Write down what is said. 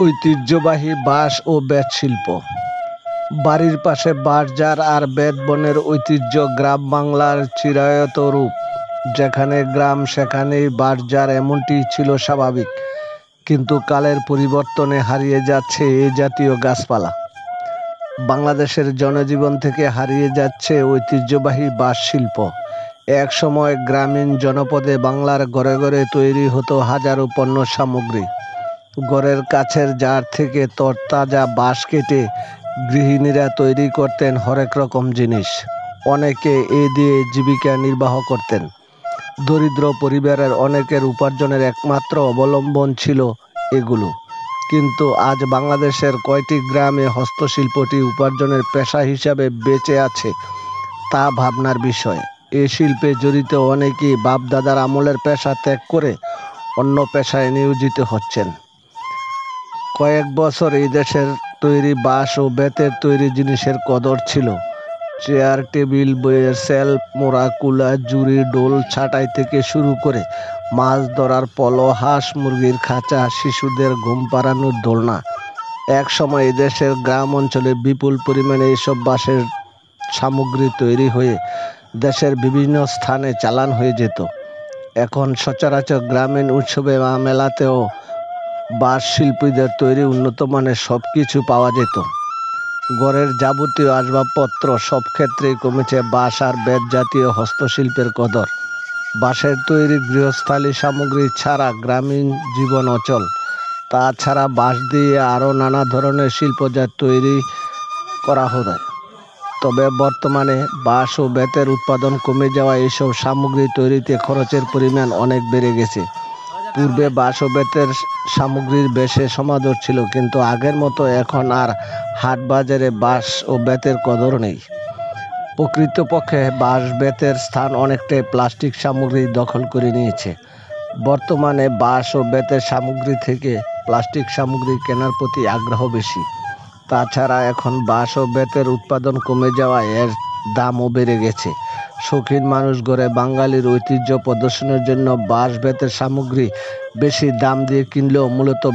ঐতিহ্যবাহী বাঁশ ও বেত শিল্প। বাড়ির পাশে বাঁশঝাড় আর বেত বনের ঐতিহ্য গ্রাম বাংলার চিরায়ত রূপ। যেখানে গ্রাম সেখানেই বাঁশঝাড়, এমনটি ছিল স্বাভাবিক। কিন্তু কালের পরিবর্তনে হারিয়ে যাচ্ছে এ জাতীয় গাছপালা। বাংলাদেশের জনজীবন থেকে হারিয়ে যাচ্ছে ঐতিহ্যবাহী বাঁশ শিল্প। এক সময় গ্রামীণ জনপদে বাংলার ঘরে ঘরে তৈরি হতো হাজারো পণ্য সামগ্রী। ঘরের কাছের জার থেকে তরতাজা বাঁশ কেটে গৃহিণীরা তৈরি করতেন হরেক রকম জিনিস। অনেকে এ দিয়ে জীবিকা নির্বাহ করতেন। দরিদ্র পরিবারের অনেকের উপার্জনের একমাত্র অবলম্বন ছিল এগুলো। কিন্তু আজ বাংলাদেশের কয়টি গ্রামে হস্তশিল্পটি উপার্জনের পেশা হিসাবে বেঁচে আছে, তা ভাবনার বিষয়। এ শিল্পে জড়িত অনেকেই বাপ-দাদার আমলের পেশা ত্যাগ করে অন্য পেশায় নিয়োজিত হচ্ছেন। কয়েক বছর এই দেশের তৈরি বাঁশ ও বেতের তৈরি জিনিসের কদর ছিল। চেয়ার, টেবিল, বইয়ের শেলফ, মোড়া, কুলা, জুড়ি, ডোল ছাঁটাই থেকে শুরু করে মাছ ধরার পলো, হাঁস মুরগির খাঁচা, শিশুদের ঘুম পাড়ানোর দোলনা। এক সময় এদেশের গ্রাম অঞ্চলে বিপুল পরিমাণে এইসব বাঁশের সামগ্রী তৈরি হয়ে দেশের বিভিন্ন স্থানে চালান হয়ে যেত। এখন সচরাচর গ্রামীণ উৎসবে বা মেলাতেও বাঁশ শিল্পীদের তৈরি উন্নত মানের সব কিছু পাওয়া যেত। ঘরের যাবতীয় আসবাবপত্র সব ক্ষেত্রেই কমেছে বাঁশ আর বেত জাতীয় হস্তশিল্পের কদর। বাঁশের তৈরি গৃহস্থালী সামগ্রী ছাড়া গ্রামীণ জীবন অচল। তাছাড়া বাঁশ দিয়ে আরও নানা ধরনের শিল্পজাত তৈরি করা হয়। তবে বর্তমানে বাঁশ ও বেতের উৎপাদন কমে যাওয়ায় এসব সামগ্রী তৈরিতে খরচের পরিমাণ অনেক বেড়ে গেছে। পূর্বে বাঁশ ও বেতের সামগ্রীর বেশি সমাদর ছিল, কিন্তু আগের মতো এখন আর হাট বাজারে বাঁশ ও বেতের কদর নেই। প্রকৃতপক্ষে বাঁশ বেতের স্থান অনেকটাই প্লাস্টিক সামগ্রী দখল করে নিয়েছে। বর্তমানে বাঁশ ও বেতের সামগ্রী থেকে প্লাস্টিক সামগ্রী কেনার প্রতি আগ্রহ বেশি। তাছাড়া এখন বাঁশ ও বেতের উৎপাদন কমে যাওয়ায় এর দামও বেড়ে গেছে। শৌখিন মানুষ গড়ে বাঙালির ঐতিহ্য প্রদর্শনের জন্য বাঁশ বেতের সামগ্রী বেশি দাম দিয়ে কিনলেও মূলত